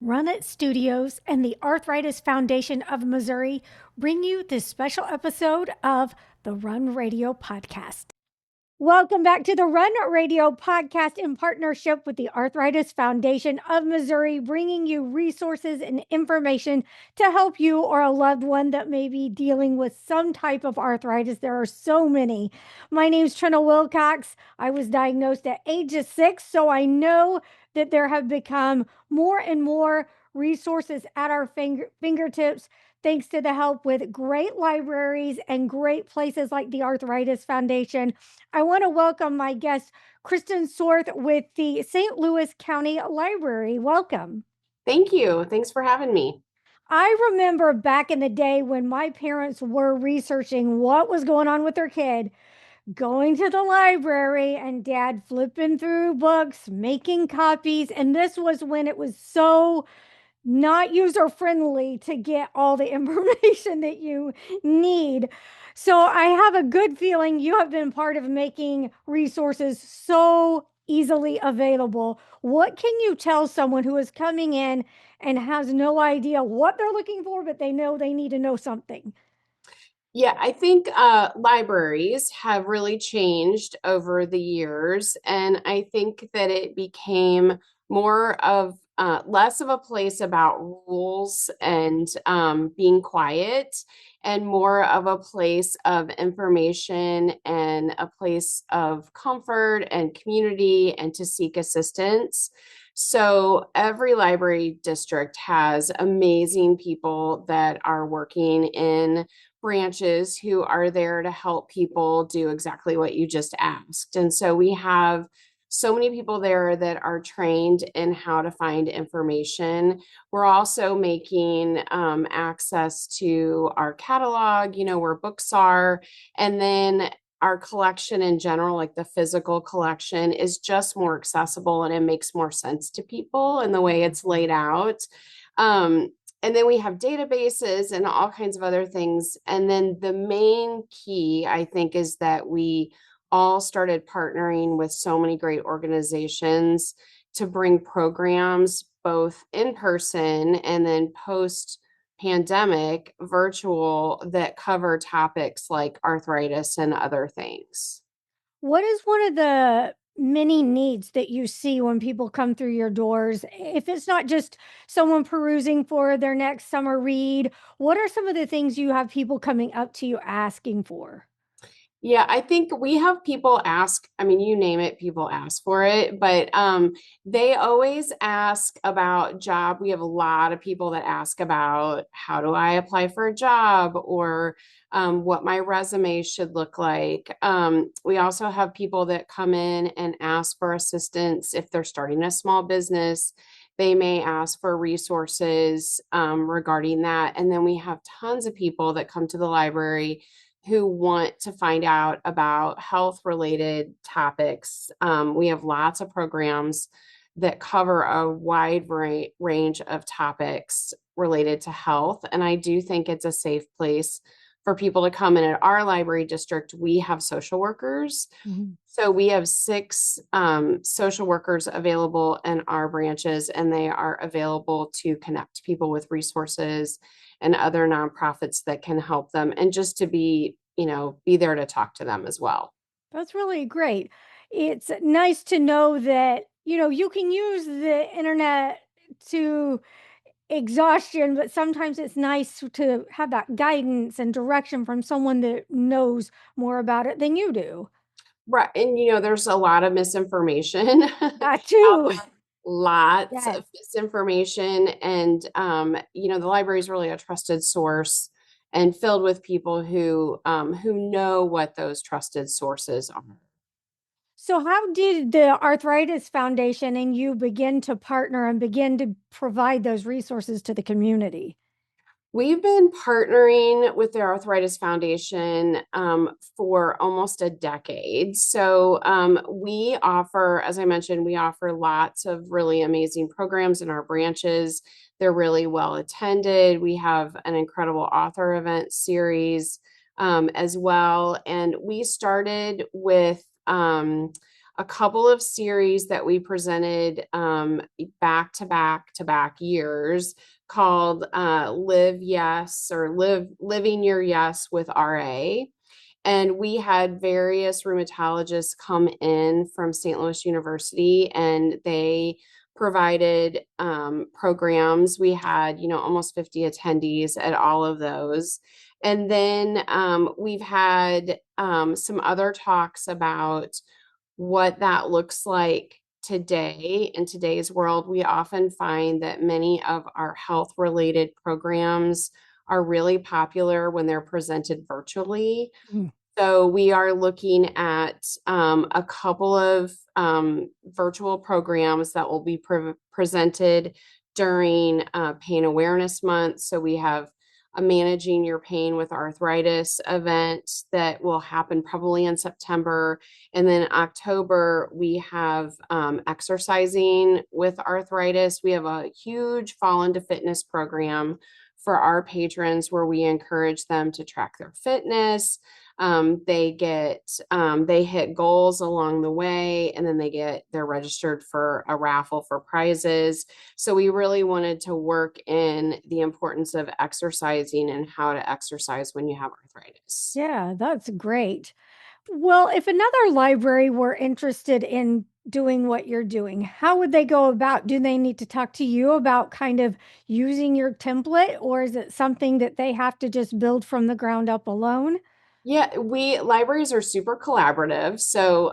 Run It Studios and the Arthritis Foundation of Missouri bring you this special episode of the Run Radio Podcast. Welcome back to the Run Radio Podcast in partnership with the Arthritis Foundation of Missouri, bringing you resources and information to help you or a loved one that may be dealing with some type of arthritis. There are so many. My name is Trina Wilcox. I was diagnosed at age 6, so I know that there have become more and more resources at our fingertips, thanks to the help with great libraries and great places like the Arthritis Foundation. I want to welcome my guest, Kristen Sorth with the St. Louis County Library. Welcome. Thank you. Thanks for having me. I remember back in the day when my parents were researching what was going on with their kid, going to the library and dad flipping through books, making copies. And this was when it was so not user friendly to get all the information that you need. So I have a good feeling you have been part of making resources so easily available. What can you tell someone who is coming in and has no idea what they're looking for, but they know they need to know something? Yeah, I think libraries have really changed over the years, and I think that it became more of less of a place about rules and being quiet, and more of a place of information and a place of comfort and community and to seek assistance. So every library district has amazing people that are working in branches who are there to help people do exactly what you just asked. And so we have so many people there that are trained in how to find information. We're also making access to our catalog, where books are, and then our collection in general, like the physical collection, is just more accessible and it makes more sense to people in the way it's laid out. And then we have databases and all kinds of other things. And then the main key, I think, is that we all started partnering with so many great organizations to bring programs both in person and then post pandemic virtual that cover topics like arthritis and other things. What is one of the many needs that you see when people come through your doors? If it's not just someone perusing for their next summer read, what are some of the things you have people coming up to you asking for? Yeah, I think we have people ask, I mean, you name it, people ask for it, but they always ask about job. We have a lot of people that ask about how do I apply for a job or what my resume should look like. We also have people that come in and ask for assistance if they're starting a small business. They may ask for resources regarding that. And then we have tons of people that come to the library who want to find out about health related topics. We have lots of programs that cover a wide range of topics related to health. And I do think it's a safe place for people to come in. At our library district, we have social workers. Mhm. So we have 6 social workers available in our branches, and they are available to connect people with resources and other nonprofits that can help them, and just to be there to talk to them as well. That's really great. It's nice to know that, you can use the internet to exhaustion, but sometimes it's nice to have that guidance and direction from someone that knows more about it than you do. Right. And there's a lot of misinformation That out too. there, lots Yes. of misinformation. And the library is really a trusted source and filled with people who know what those trusted sources are. So, how did the Arthritis Foundation and you begin to partner and begin to provide those resources to the community? We've been partnering with the Arthritis Foundation for almost a decade. So we offer, as I mentioned, we offer lots of really amazing programs in our branches. They're really well attended. We have an incredible author event series as well. And we started with a couple of series that we presented back to back to back years called Live Yes or Living Your Yes with RA. And we had various rheumatologists come in from St. Louis University, and they provided programs. We had, almost 50 attendees at all of those. And then we've had some other talks about what that looks like today in today's world. We often find that many of our health related programs are really popular when they're presented virtually. Mm. So we are looking at a couple of virtual programs that will be presented during Pain Awareness Month. So we have a Managing Your Pain with Arthritis event that will happen probably in September. And then October, we have Exercising with Arthritis. We have a huge Fall into Fitness program for our patrons where we encourage them to track their fitness. They hit goals along the way, and then they're registered for a raffle for prizes. So we really wanted to work in the importance of exercising and how to exercise when you have arthritis. Yeah, that's great. Well, if another library were interested in doing what you're doing, how would they go about? Do they need to talk to you about kind of using your template, or is it something that they have to just build from the ground up alone? Yeah, we libraries are super collaborative. So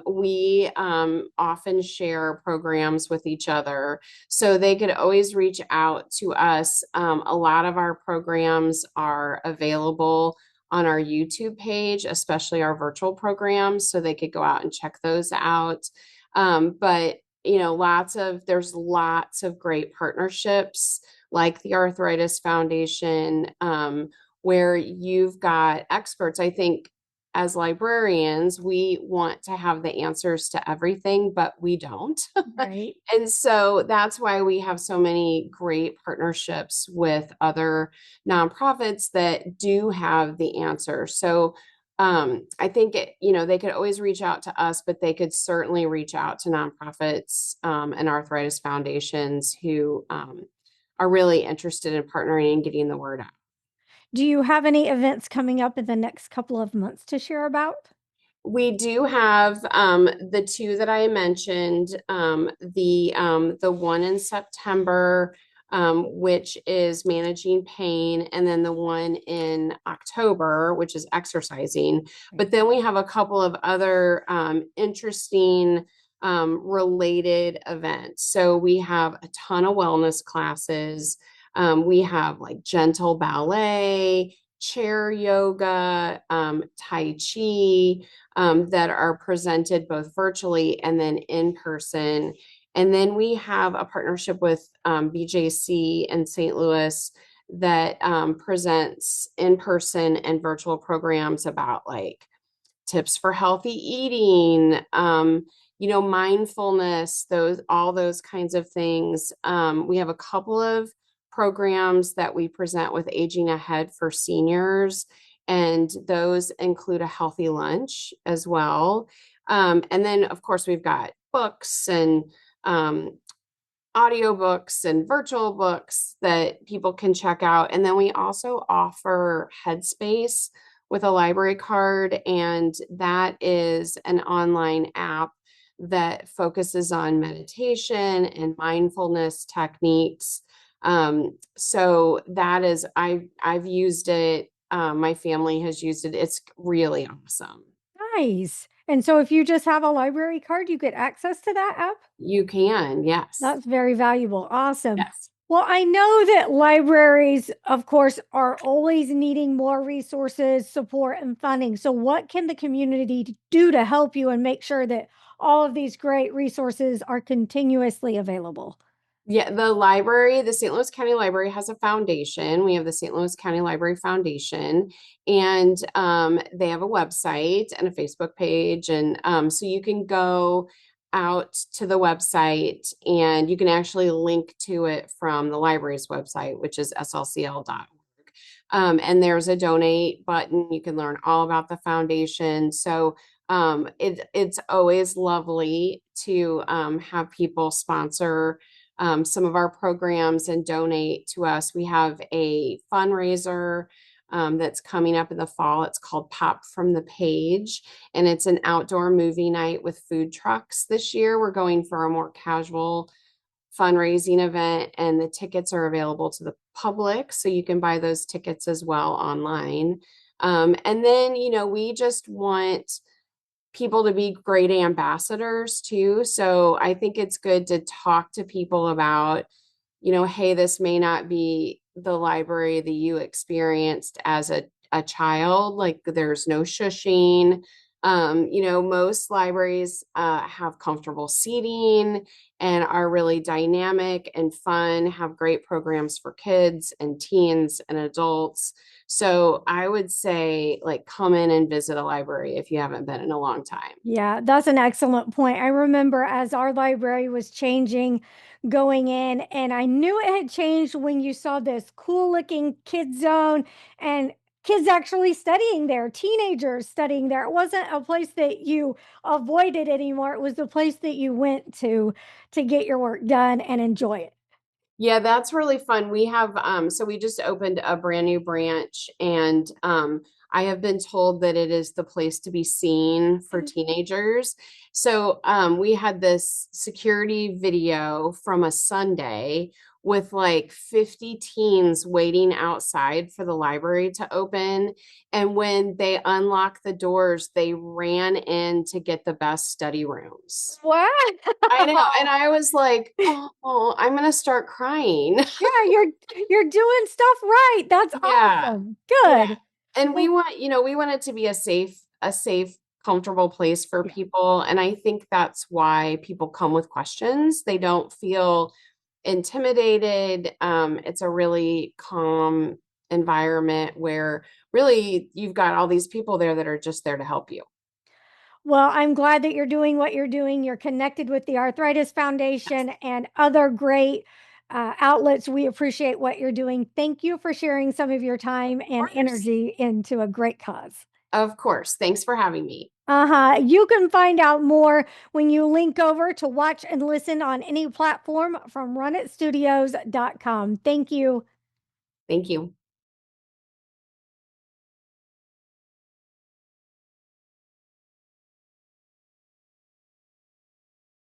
we often share programs with each other. So they could always reach out to us. A lot of our programs are available on our YouTube page, especially our virtual programs. So they could go out and check those out. But there's lots of great partnerships like the Arthritis Foundation. Where you've got experts. I think as librarians, we want to have the answers to everything, but we don't. Right. And so that's why we have so many great partnerships with other nonprofits that do have the answer. So I think they could always reach out to us, but they could certainly reach out to nonprofits and arthritis foundations who are really interested in partnering and getting the word out. Do you have any events coming up in the next couple of months to share about? We do have the two that I mentioned, the one in September, which is managing pain, and then the one in October, which is exercising. But then we have a couple of other interesting related events. So we have a ton of wellness classes. We have like gentle ballet, chair yoga, Tai Chi that are presented both virtually and then in person. And then we have a partnership with BJC in St. Louis that presents in person and virtual programs about like tips for healthy eating, mindfulness, all those kinds of things. We have a couple of programs that we present with Aging Ahead for seniors, and those include a healthy lunch as well. And then, of course, we've got books and audiobooks and virtual books that people can check out. And then we also offer Headspace with a library card, and that is an online app that focuses on meditation and mindfulness techniques. So that is, I've used it. My family has used it. It's really awesome. Nice. And so if you just have a library card, you get access to that app? You can, yes. That's very valuable. Awesome. Yes. Well, I know that libraries, of course, are always needing more resources, support, and funding. So, what can the community do to help you and make sure that all of these great resources are continuously available? Yeah, the St. Louis County Library has a foundation. We have the St. Louis County Library Foundation, and they have a website and a Facebook page. And so you can go out to the website and you can actually link to it from the library's website, which is slcl.org. And there's a donate button. You can learn all about the foundation. So It's always lovely to have people sponsor some of our programs and donate to us. We have a fundraiser that's coming up in the fall. It's called Pop from the Page, and it's an outdoor movie night with food trucks this year. We're going for a more casual fundraising event, and the tickets are available to the public, so you can buy those tickets as well online. And then, we just want people to be great ambassadors too. So I think it's good to talk to people about, hey, this may not be the library that you experienced as a child. Like there's no shushing. Most libraries have comfortable seating and are really dynamic and fun, have great programs for kids and teens and adults. So I would say, like, come in and visit a library if you haven't been in a long time. Yeah, that's an excellent point. I remember as our library was changing going in, and I knew it had changed when you saw this cool looking kid zone and kids actually studying there, teenagers studying there. It wasn't a place that you avoided anymore. It was the place that you went to get your work done and enjoy it. Yeah, that's really fun. We have so we just opened a brand new branch, and I have been told that it is the place to be seen for teenagers. So we had this security video from a Sunday with like 50 teens waiting outside for the library to open. And when they unlocked the doors, they ran in to get the best study rooms. Wow. I know. And I was like, oh, I'm gonna start crying. Yeah, you're doing stuff right. That's Yeah. awesome. Yeah. Good. And we Well, want, we want it to be a safe, comfortable place for yeah. people. And I think that's why people come with questions. They don't feel intimidated. It's a really calm environment where really you've got all these people there that are just there to help you. Well, I'm glad that you're doing what you're doing. You're connected with the Arthritis Foundation and other great outlets. We appreciate what you're doing. Thank you for sharing some of your time Of and course. energy into a great cause. Of course. Thanks for having me. Uh-huh. You can find out more when you link over to watch and listen on any platform from runitstudios.com. Thank you. Thank you.